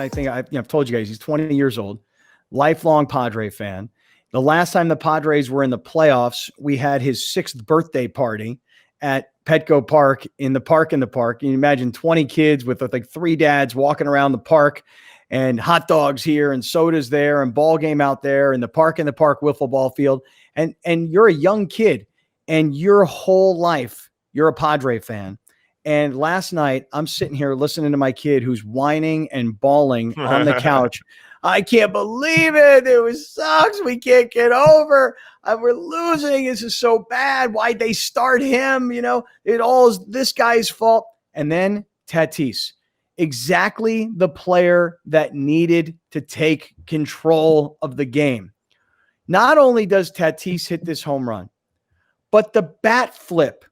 I think I've told you guys, he's 20 years old, lifelong Padre fan. The last time the Padres were in the playoffs, we had his 6th birthday party at Petco Park in the park. You imagine 20 kids with like 3 dads walking around the park, and hot dogs here and sodas there and ball game out there and the park wiffle ball field. And you're a young kid, and your whole life you're a Padre fan. And last night I'm sitting here listening to my kid who's whining and bawling on the couch. I can't believe it. It sucks. We can't get over. We're losing. This is so bad. Why'd they start him? It all is this guy's fault. And then Tatis, exactly the player that needed to take control of the game. Not only does Tatis hit this home run, but the bat flip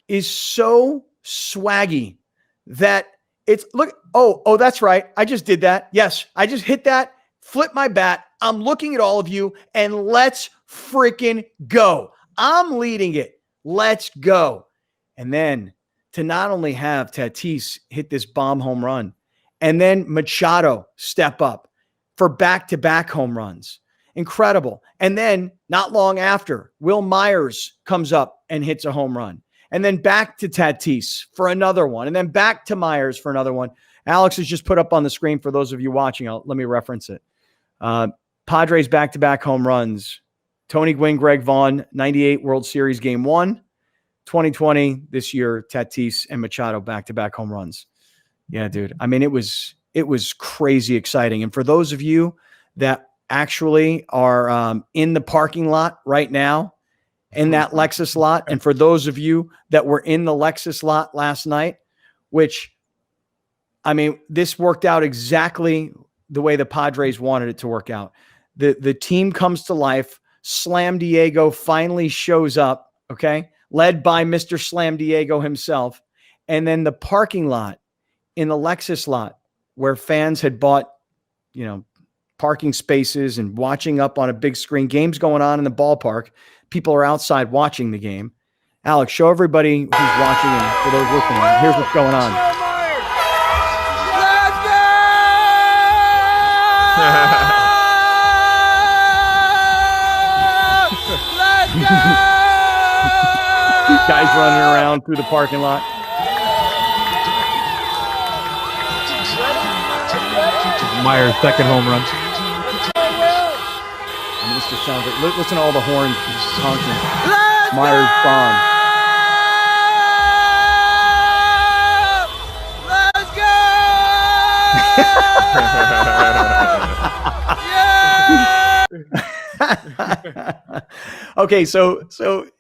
is so swaggy that it's look. Oh, that's right. I just did that. Yes, I just hit that, flip my bat. I'm looking at all of you, and let's freaking go. I'm leading it. Let's go. And then to not only have Tatis hit this bomb home run, and then Machado step up for back-to-back home runs. Incredible. And then not long after, Will Myers comes up and hits a home run. And then back to Tatis for another one. And then back to Myers for another one. Alex has just put up on the screen for those of you watching. Let me reference it. Padres back-to-back home runs. Tony Gwynn, Greg Vaughn, 98 World Series Game 1. 2020, this year, Tatis and Machado back-to-back home runs. Yeah, dude. I mean, it was crazy exciting. And for those of you that actually are in the parking lot right now, in that Lexus lot, and for those of you that were in the Lexus lot last night, which, I mean, this worked out exactly the way the Padres wanted it to work out. The team comes to life. Slam Diego finally shows up, okay, led by Mr. Slam Diego himself. And then the parking lot in the Lexus lot where fans had bought, parking spaces and watching up on a big screen, games going on in the ballpark. People are outside watching the game. Alex, show everybody who's watching and for those listening, here's what's going on. Let's go! Let's go! Guys running around through the parking lot. Myers' second home run. And this just sounds like, listen to all the horns honking. Myers bomb. Let's go! Okay, so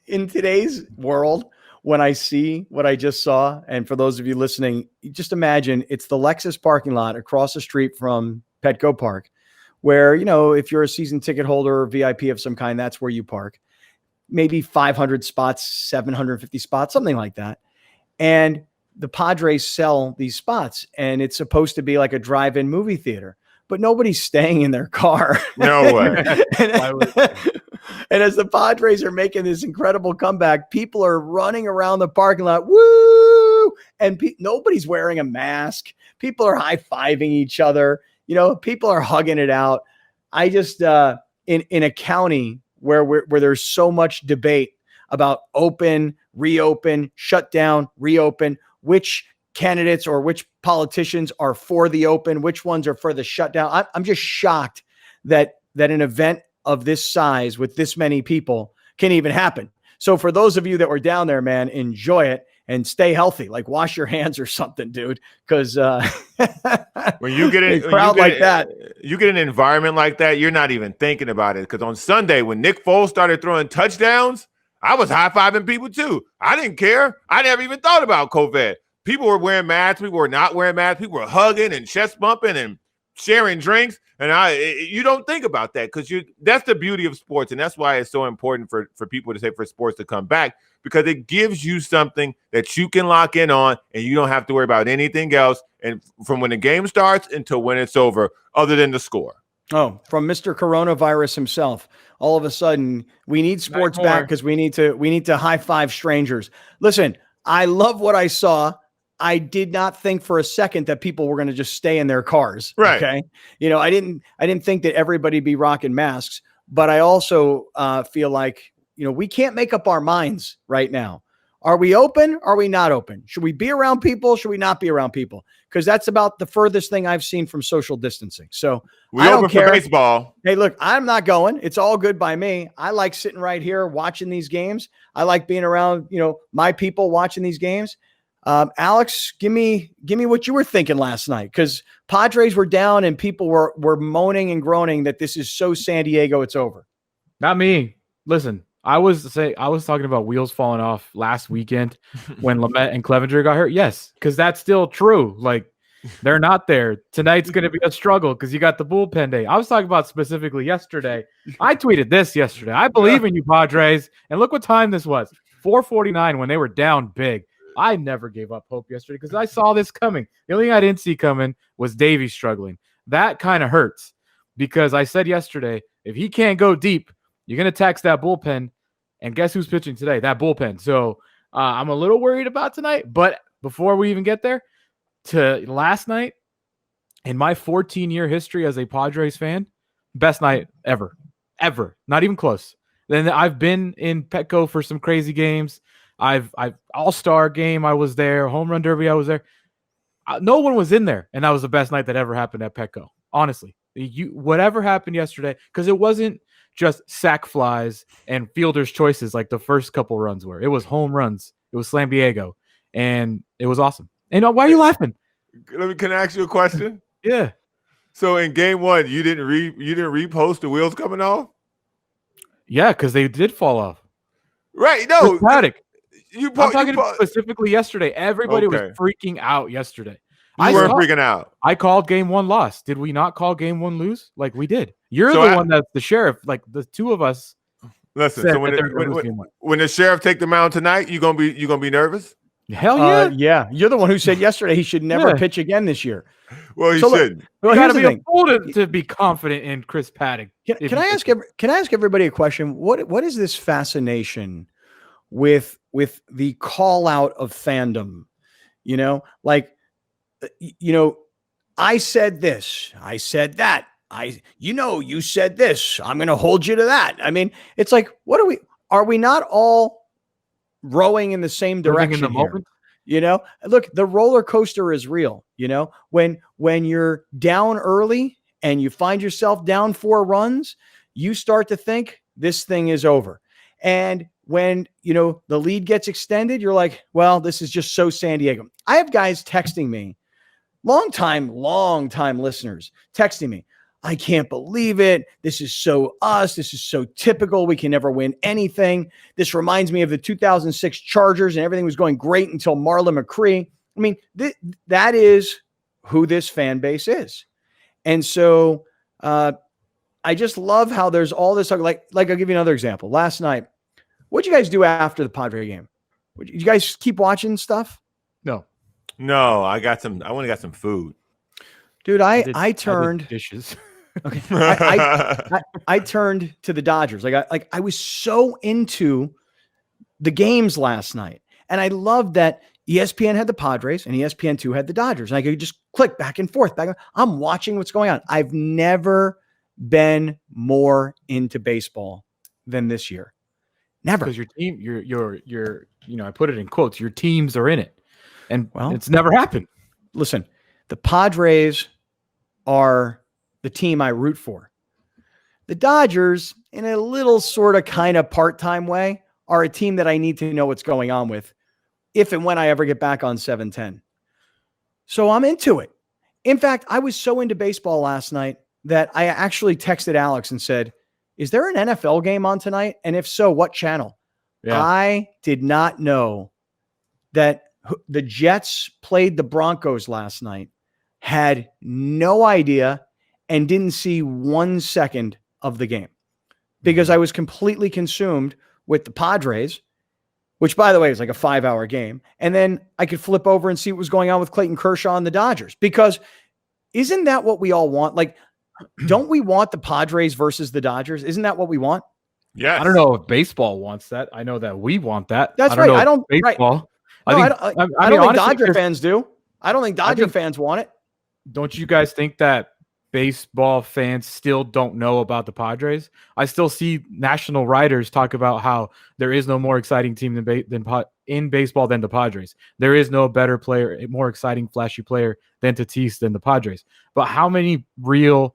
in today's world, when I see what I just saw, and for those of you listening, just imagine it's the Lexus parking lot across the street from Petco Park, where, if you're a season ticket holder or VIP of some kind, that's where you park. Maybe 500 spots, 750 spots, something like that. And the Padres sell these spots, and it's supposed to be like a drive-in movie theater, but nobody's staying in their car. No way. And as the Padres are making this incredible comeback, people are running around the parking lot. Woo! And nobody's wearing a mask. People are high-fiving each other. People are hugging it out. I just, in a county where there's so much debate about open, reopen, shut down, reopen, which candidates or which politicians are for the open, which ones are for the shutdown. I'm just shocked that an event of this size with this many people can even happen. So for those of you that were down there, man, enjoy it and stay healthy. Like wash your hands or something, dude. Because when you get in a crowd like that, you get an environment like that, you're not even thinking about it. Because on Sunday, when Nick Foles started throwing touchdowns, I was high-fiving people too. I didn't care. I never even thought about COVID. People were wearing masks. People were not wearing masks. People were hugging and chest bumping and sharing drinks. And you don't think about that because that's the beauty of sports. And that's why it's so important for people to say for sports to come back, because it gives you something that you can lock in on and you don't have to worry about anything else. And from when the game starts until when it's over, other than the score. Oh, from Mr. Coronavirus himself. All of a sudden, we need sports back because we need to high five strangers. Listen, I love what I saw I did not think for a second that people were going to just stay in their cars. Right. Okay. I didn't think that everybody be rocking masks, but I also feel like, we can't make up our minds right now. Are we open? Are we not open? Should we be around people? Should we not be around people? Because that's about the furthest thing I've seen from social distancing. So we open for baseball. Hey, look, I'm not going. It's all good by me. I like sitting right here watching these games. I like being around, my people watching these games. Alex, give me what you were thinking last night, because Padres were down and people were moaning and groaning that this is so San Diego, it's over. Not me. Listen, I was talking about wheels falling off last weekend when Lamet and Clevenger got hurt. Yes, because that's still true. Like, they're not there. Tonight's going to be a struggle because you got the bullpen day. I was talking about specifically yesterday. I tweeted this yesterday. I believe in you, Padres. And look what time this was. 4:49 when they were down big. I never gave up hope yesterday because I saw this coming. The only thing I didn't see coming was Davey struggling. That kind of hurts because I said yesterday, if he can't go deep, you're going to tax that bullpen. And guess who's pitching today? That bullpen. So I'm a little worried about tonight. But before we even get there, to last night, in my 14-year history as a Padres fan, best night ever. Not even close. Then I've been in Petco for some crazy games. I've All-Star game, I was there. Home Run Derby, I was there. No one was in there, and that was the best night that ever happened at Petco. Honestly, whatever happened yesterday, because it wasn't just sack flies and fielder's choices like the first couple runs were. It was home runs. It was Slam Diego, and it was awesome. And why are you laughing? Can I ask you a question? Yeah. So in game one, you didn't repost the wheels coming off? Yeah, because they did fall off. Right. No. I'm talking specifically yesterday. Everybody was freaking out yesterday. You weren't freaking out. I called game one loss. Did we not call game one lose? Like, we did. You're the one that's the sheriff. Like, the two of us. Listen, so when the sheriff take the mound tonight, you gonna be nervous? Hell yeah. Yeah. You're the one who said yesterday he should never pitch again this year. Well, he shouldn't. You got to be a fool to be confident in Chris Paddock. Can I ask everybody a question? What is this fascination with the call out of fandom? I said this, I said that, you said this, I'm going to hold you to that. I mean, it's like, are we not all rowing in the same direction in the moment? Look, the roller coaster is real. When you're down early and you find yourself down 4 runs, you start to think this thing is over. And when, the lead gets extended, you're like, well, this is just so San Diego. I have guys texting me, long time listeners texting me, I can't believe it. This is so us. This is so typical. We can never win anything. This reminds me of the 2006 Chargers, and everything was going great until Marlon McCree. I mean, that is who this fan base is. And so I just love how there's all this, like I'll give you another example. Last night, what'd you guys do after the Padre game? Did you guys keep watching stuff? No, I went and got some food. Dude, I turned dishes. Okay. I turned to the Dodgers. I was so into the games last night. And I loved that ESPN had the Padres and ESPN2 had the Dodgers. And I could just click back and forth. I'm watching what's going on. I've never been more into baseball than this year. Never. Because your team, your I put it in quotes, your teams are in it. And it's never happened. Listen, the Padres are the team I root for. The Dodgers, in a little sort of kind of part-time way, are a team that I need to know what's going on with if and when I ever get back on 710. So I'm into it. In fact, I was so into baseball last night that I actually texted Alex and said, is there an NFL game on tonight? And if so, what channel? Yeah. I did not know that the Jets played the Broncos last night, had no idea, and didn't see 1 second of the game because I was completely consumed with the Padres, which, by the way, is like a 5-hour game. And then I could flip over and see what was going on with Clayton Kershaw and the Dodgers, because isn't that what we all want? Like, don't we want the Padres versus the Dodgers? Isn't that what we want? Yeah. I don't know if baseball wants that. I know that we want that. That's right. I don't. Baseball. Right. I don't think honestly, Dodger fans do. I don't think Dodger fans want it. Don't you guys think that baseball fans still don't know about the Padres? I still see national writers talk about how there is no more exciting team in baseball than the Padres. There is no better player, more exciting, flashy player than Tatis than the Padres. But how many real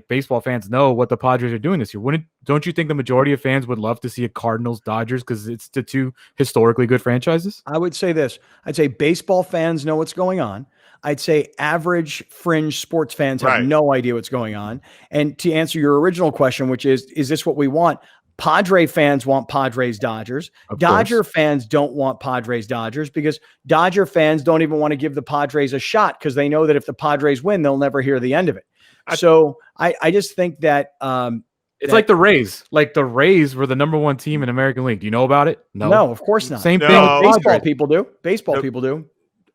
baseball fans know what the Padres are doing this year? Don't you think the majority of fans would love to see a Cardinals Dodgers because it's the two historically good franchises? I would say this. I'd say baseball fans know what's going on. I'd say average fringe sports fans have no idea what's going on. And to answer your original question, which is this what we want? Padre fans want Padres Dodgers. Dodger fans don't want Padres Dodgers because Dodger fans don't even want to give the Padres a shot because they know that if the Padres win, they'll never hear the end of it. So I just think that it's like the Rays. Like the Rays were the number one team in American League. Do you know about it? No, of course not. Same thing with baseball people do. Baseball people do.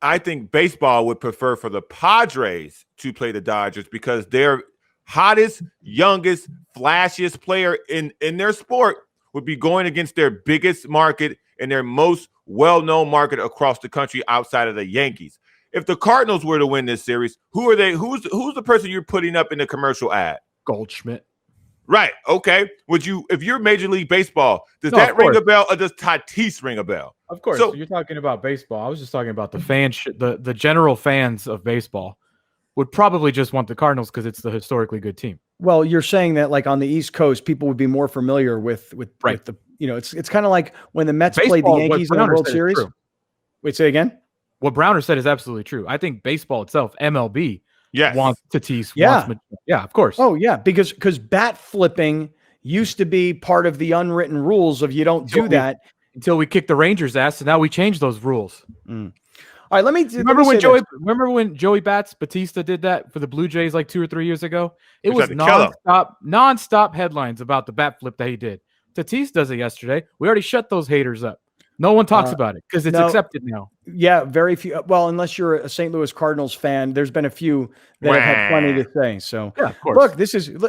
I think baseball would prefer for the Padres to play the Dodgers because their hottest, youngest, flashiest player in their sport would be going against their biggest market and their most well-known market across the country outside of the Yankees. If the Cardinals were to win this series, who are they? Who's the person you're putting up in the commercial ad? Goldschmidt. Right. Okay. Would you, if you're Major League Baseball, does that ring a bell or does Tatis ring a bell? Of course. So you're talking about baseball. I was just talking about the fans, the general fans of baseball would probably just want the Cardinals because it's the historically good team. Well, you're saying that on the East Coast, people would be more familiar with the, it's kind of like when the Mets played the Yankees in the World Series. Wait, say again? What Browner said is absolutely true. I think baseball itself, MLB, wants Tatis. Yeah. Of course. Oh, yeah, because bat flipping used to be part of the unwritten rules of you don't do that. Until we kicked the Rangers' ass, and now we changed those rules. All right, remember when Joey Batista did that for the Blue Jays 2 or 3 years ago? It was nonstop headlines about the bat flip that he did. Tatis does it yesterday. We already shut those haters up. No one talks about it because it's accepted now. Yeah, very few. Well, unless you're a St. Louis Cardinals fan, there's been a few that have had plenty to say. So, yeah, of course.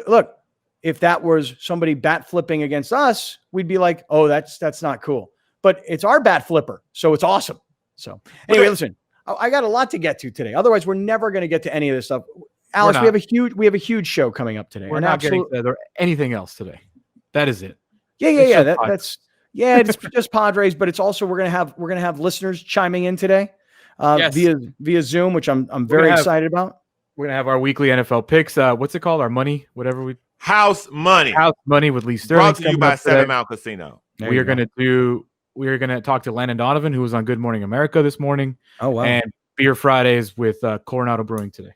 Look, if that was somebody bat flipping against us, we'd be like, oh, that's not cool. But it's our bat flipper, so it's awesome. So anyway, listen, I got a lot to get to today. Otherwise, we're never going to get to any of this stuff. Alex, we have a huge show coming up today. We're not getting to anything else today. That is it. Yeah. It's just Padres, but it's also we're gonna have listeners chiming in today via Zoom, which I'm very excited about. We're gonna have our weekly NFL picks. What's it called? Our money, whatever we House Money with Lee Sterling. Brought to you by 7 Mile Casino. We are gonna talk to Landon Donovan, who was on Good Morning America this morning. Oh wow! And Beer Fridays with Coronado Brewing today.